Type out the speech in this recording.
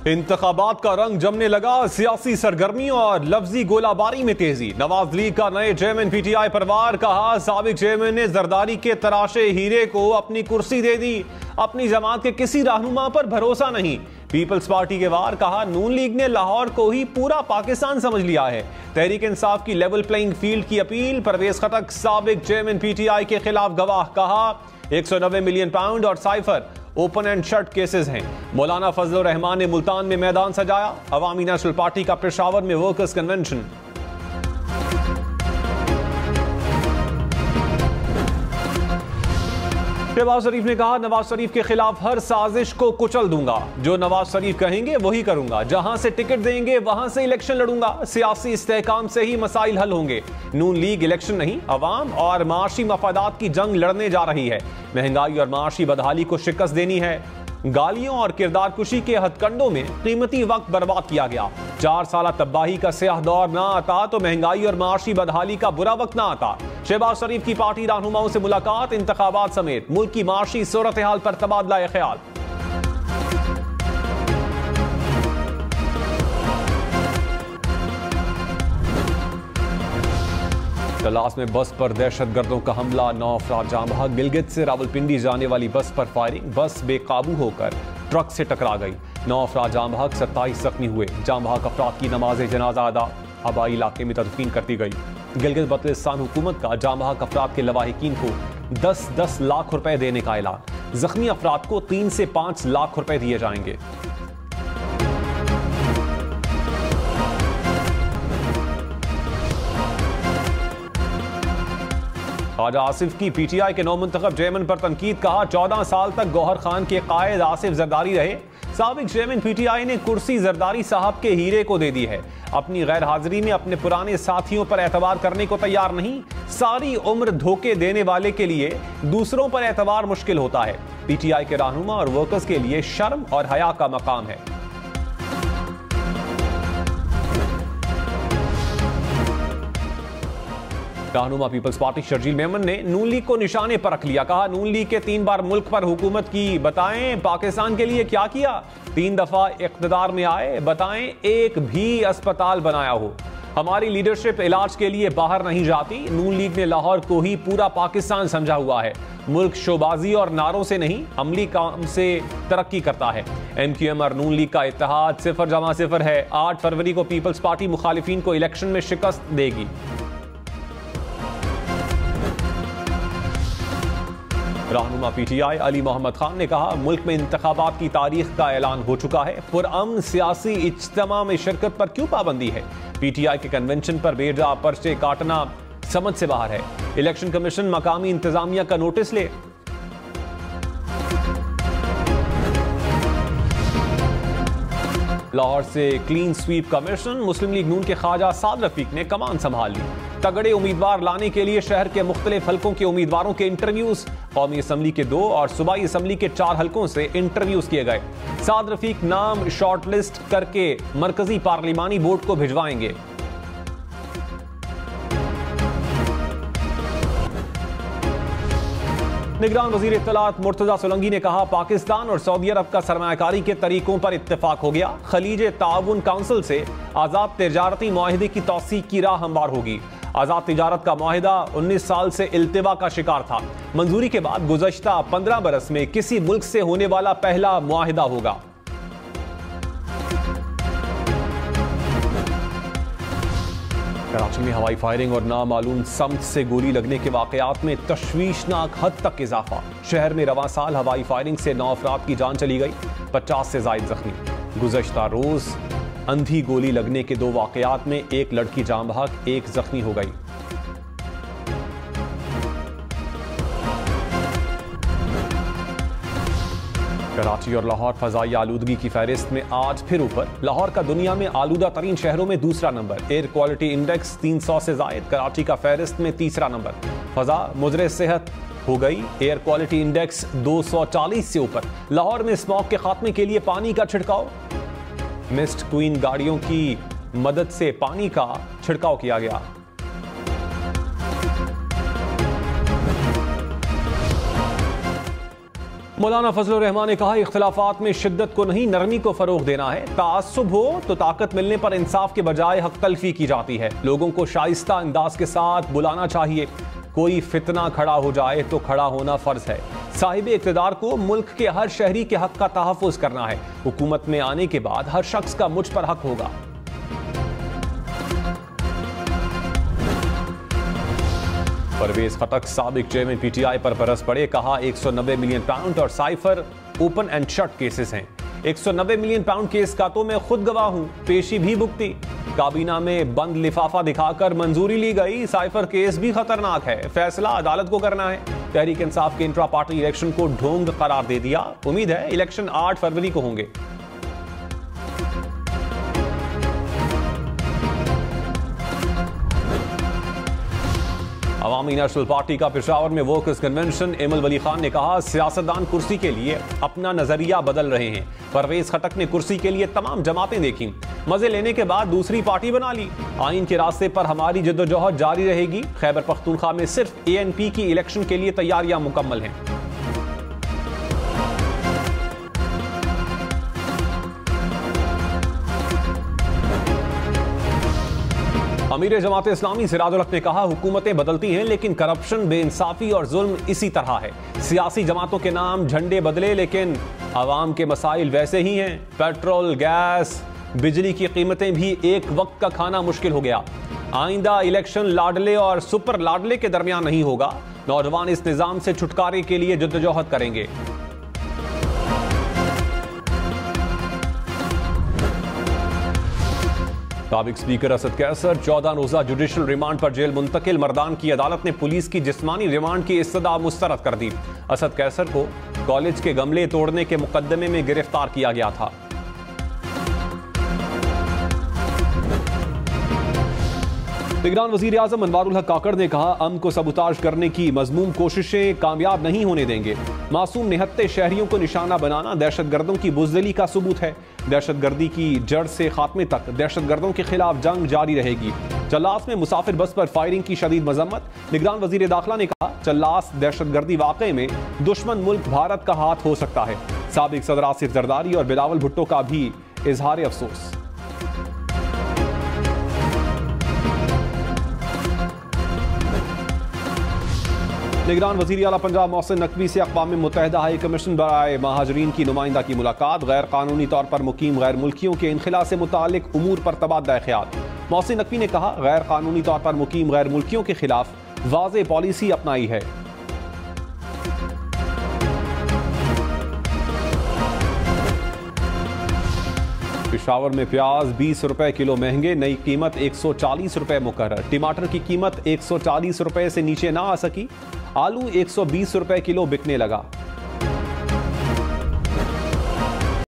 इंतखाबात का रंग जमने लगा, सियासी सरगर्मियों और लफ्जी गोलाबारी में तेजी। नवाज लीग का नए चेयरमैन पीटीआई परवार कहा, साबिक चेयरमैन ने जरदारी के तराशे हीरे को अपनी कुर्सी दे दी, अपनी जमात के किसी रहनुमा पर भरोसा नहीं। पीपल्स पार्टी के वार कहा, नून लीग ने लाहौर को ही पूरा पाकिस्तान समझ लिया है। तहरीक इंसाफ की लेवल प्लेइंग फील्ड की अपील। परवेज खटक साबिक चेयरमैन पीटीआई के खिलाफ गवाह, कहा 190 मिलियन पाउंड और cipher open and shut cases हैं। मौलाना फजलुर रहमान ने मुल्तान में मैदान सजाया। अवामी नेशनल पार्टी का पेशावर में वर्कर्स कन्वेंशन। शहबाज शरीफ ने कहा, नवाज शरीफ के खिलाफ हर साजिश को कुचल दूंगा, जो नवाज शरीफ कहेंगे वही करूंगा, जहां से टिकट देंगे वहां से इलेक्शन लड़ूंगा, सियासी इस्तेहकाम से ही मसाइल हल होंगे। नून लीग इलेक्शन नहीं, अवाम और माशी मफादात की जंग लड़ने जा रही है। महंगाई और माशी बदहाली को शिकस्त देनी है। गालियों और किरदार कुशी के हथकंडों में कीमती वक्त बर्बाद किया गया। 4 साल तबाही का स्याह दौर ना आता तो महंगाई और माशी बदहाली का बुरा वक्त ना आता। शहबाज शरीफ की पार्टी रहनुमाओं से मुलाकात, इंतखाबात समेत मुल्क की माशी सूरत हाल पर तबादला ख्याल। कलास में बस पर दहशतगर्दों का हमला, 9 अफराद जाँ बहक। गिलगित से रावलपिंडी जाने वाली बस पर फायरिंग, बस बेकाबू होकर ट्रक से टकरा गई। 9 अफराद जाँ बहक, 27 जख्मी हुए। जाँ बहक अफराद की नमाज जनाजा अदा, आबाई इलाके में तदफीन कर दी गई। गिलगित बल्तिस्तान हुकूमत का जाँ बहक अफराद के लवाहिकीन को 10-10 लाख रुपए देने का ऐलान। जख्मी अफराद को 3 से 5 लाख रुपए दिए जाएंगे। ख्वाजा आसिफ की पीटीआई के नौमुंतखब चेयरमैन पर तनकीद, कहा 14 साल तक गौहर खान के कायद आसिफ जरदारी रहे। साबिक चेयरमैन पीटीआई ने कुर्सी जरदारी साहब के हीरे को दे दी है। अपनी गैर हाजिरी में अपने पुराने साथियों पर एतबार करने को तैयार नहीं। सारी उम्र धोखे देने वाले के लिए दूसरों पर एतबार मुश्किल होता है। पीटीआई के रहनुमा और वर्कर्स के लिए शर्म और हया का मकाम है। रहनुमा पीपल्स पार्टी शर्जील मेमन ने नून लीग को निशाने पर रख लिया। कहा, नून लीग के 3 बार मुल्क पर हुकूमत की, बताएं पाकिस्तान के लिए क्या किया। 3 दफा इख्तिदार में आए, बताएं एक भी अस्पताल बनाया हो। हमारी लीडरशिप इलाज के लिए बाहर नहीं जाती। नून लीग ने लाहौर को ही पूरा पाकिस्तान समझा हुआ है। मुल्क शोबाजी और नारों से नहीं, अमली काम से तरक्की करता है। MQM और नून लीग का इत्तेहाद 0-0 है। 8 फरवरी को पीपल्स पार्टी मुखालिफिन को इलेक्शन में शिकस्त देगी। रहनुमा पीटीआई अली मोहम्मद खान ने कहा, मुल्क में इंतखाबात की तारीख का ऐलान हो चुका है। पुरअमन सियासी इज्तिमा में शिरकत पर क्यों पाबंदी है। पीटीआई के कन्वेंशन पर बेजा पर्चे काटना समझ से बाहर है। इलेक्शन कमीशन मकामी इंतजामिया का नोटिस ले। लाहौर से क्लीन स्वीप का मिशन, मुस्लिम लीग नून के ख्वाजा साद रफीक ने कमान संभाल ली। तगड़े उम्मीदवार लाने के लिए शहर के मुख्तलिफ हलकों के उम्मीदवारों के इंटरव्यूज, कौमी असम्बली के 2 और सूबाई असम्बली के 4 हलकों से इंटरव्यूज किए गए। साद रफीक नाम शॉर्टलिस्ट करके मरकजी पार्लिमानी बोर्ड को भिजवाएंगे। निगरान वजीर इत्तलात मुर्तजा सोलंकी ने कहा, पाकिस्तान और सऊदी अरब का सरमायाकारी के तरीकों पर इत्तेफाक हो गया। खलीज ताउन काउंसिल से आज़ाद तिजारती मुआहिदे की तौसीक की राह हमवार होगी। आज़ाद तिजारत का मुआहिदा 19 साल से इल्तिवा का शिकार था। मंजूरी के बाद गुज़श्ता 15 बरस में किसी मुल्क से होने वाला पहला मुआहिदा होगा। कराची में हवाई फायरिंग और नामालूम समत से गोली लगने के वाकयात में तशवीशनाक हद तक इजाफा। शहर में रवां साल हवाई फायरिंग से 9 अफराद की जान चली गई, 50 से जायद जख्मी। गुज़श्ता रोज अंधी गोली लगने के 2 वाकयात में एक लड़की जान बहक, 1 जख्मी हो गई। कराची और लाहौर फजाई आलूदगी की फहरिस्त में आज फिर ऊपर। लाहौर का दुनिया में आलूदा तरीन शहरों में दूसरा नंबर। एयर क्वालिटी इंडेक्स 300 से जायद। कराची का फहरिस्त में तीसरा नंबर। फजा मुजरे सेहत हो गई। एयर क्वालिटी इंडेक्स 240 से ऊपर। लाहौर में स्मॉग के खात्मे के लिए पानी का छिड़काव। मिस्ट क्वीन गाड़ियों की मदद से पानी का छिड़काव किया गया। मौलाना फजलुर रहमान ने कहा, इख्तिलाफात में शिद्दत को नहीं नरमी को फरोग देना है। तासुब हो तो ताकत मिलने पर इंसाफ के बजाय हक तलफी की जाती है। लोगों को शाइस्ता अंदाज के साथ बुलाना चाहिए। कोई फितना खड़ा हो जाए तो खड़ा होना फर्ज है। साहिब इक़्तिदार को मुल्क के हर शहरी के हक का तहफ़्फ़ुज़ करना है। हुकूमत में आने के बाद हर शख्स का मुझ पर हक होगा। परवेज खटक साबिक चेयरमैन पीटीआई पर बरस पड़े। कहा, 190 मिलियन पाउंड और cipher open and shut cases हैं। 190 मिलियन पाउंड केस का तो मैं खुद गवाह हूं, पेशी भी भुगती। काबीना में बंद लिफाफा दिखाकर मंजूरी ली गई। साइफर केस भी खतरनाक है, फैसला अदालत को करना है। तहरीक इंसाफ के इंट्रा पार्टी इलेक्शन को ढोंग करार दे दिया। उम्मीद है इलेक्शन 8 फरवरी को होंगे। अवामी नेशनल पार्टी का पेशावर में वर्कर्स कन्वेंशन। एमल वली खान ने कहा, सियासतदान कुर्सी के लिए अपना नजरिया बदल रहे हैं। परवेज खटक ने कुर्सी के लिए तमाम जमातें देखी, मजे लेने के बाद दूसरी पार्टी बना ली। आइन के रास्ते पर हमारी जद्दोजहद जारी रहेगी। खैबर पख्तूनख्वा में सिर्फ ANP की इलेक्शन के लिए तैयारियां मुकम्मल हैं। अमीर जमात इस्लामी सिराजुल हक ने कहा, हुकूमतें बदलती हैं लेकिन करप्शन, बेइंसाफी और जुल्म इसी तरह है। सियासी जमातों के नाम झंडे बदले लेकिन आवाम के मसाइल वैसे ही हैं। पेट्रोल, गैस, बिजली की कीमतें भी एक वक्त का खाना मुश्किल हो गया। आइंदा इलेक्शन लाडले और सुपर लाडले के दरमियान नहीं होगा। नौजवान इस निजाम से छुटकारे के लिए जद्दोजहद करेंगे। साबिक स्पीकर असद कैसर 14 रोजा जुडिशल रिमांड पर जेल मुंतकिल। मर्दान की अदालत ने पुलिस की जिस्मानी रिमांड की इस्तदा मुस्तरद कर दी। असद कैसर को कॉलेज के गमले तोड़ने के मुकदमे में गिरफ्तार किया गया था। निगरान वजीर आजम अनवारुल हक काकड़ ने कहा, अमन को सबूताज करने की मजमूम कोशिशें कामयाब नहीं होने देंगे। मासूम निहत्ते शहरियों को निशाना बनाना दहशतगर्दों की बुज़दिली का सबूत है। दहशतगर्दी की जड़ से खात्मे तक दहशतगर्दों के खिलाफ जंग जारी रहेगी। चल्लास में मुसाफिर बस पर फायरिंग की शदीद मजम्मत। निगरान वजीर दाखिला ने कहा, चल्लास दहशतगर्दी वाक़े में दुश्मन मुल्क भारत का हाथ हो सकता है। साबिक सदर आसिफ जरदारी और बिलावल भुट्टो का भी इजहार अफसोस। निगरान वज़ीर आला पंजाब मोहसिन नकवी से अक़वाम मुत्तहिदा हाई कमीशन बराए महाजरीन की नुमाइंदा की मुलाकात। गैर कानूनी तौर पर मुकीम गैर मुल्कियों के इनखिला से मुतालिक उमूर पर तबादला ख्याल। मोहसिन नकवी ने कहा, गैर कानूनी तौर पर मुकीम गैर मुल्कियों के खिलाफ वाज़ेह पॉलिसी अपनाई है। पेशावर में प्याज 20 रुपए किलो महंगे, नई कीमत 140 रुपए मुकर्रर। टमाटर की कीमत 140 रुपए से नीचे ना आ सकी। आलू 120 रुपए किलो बिकने लगा।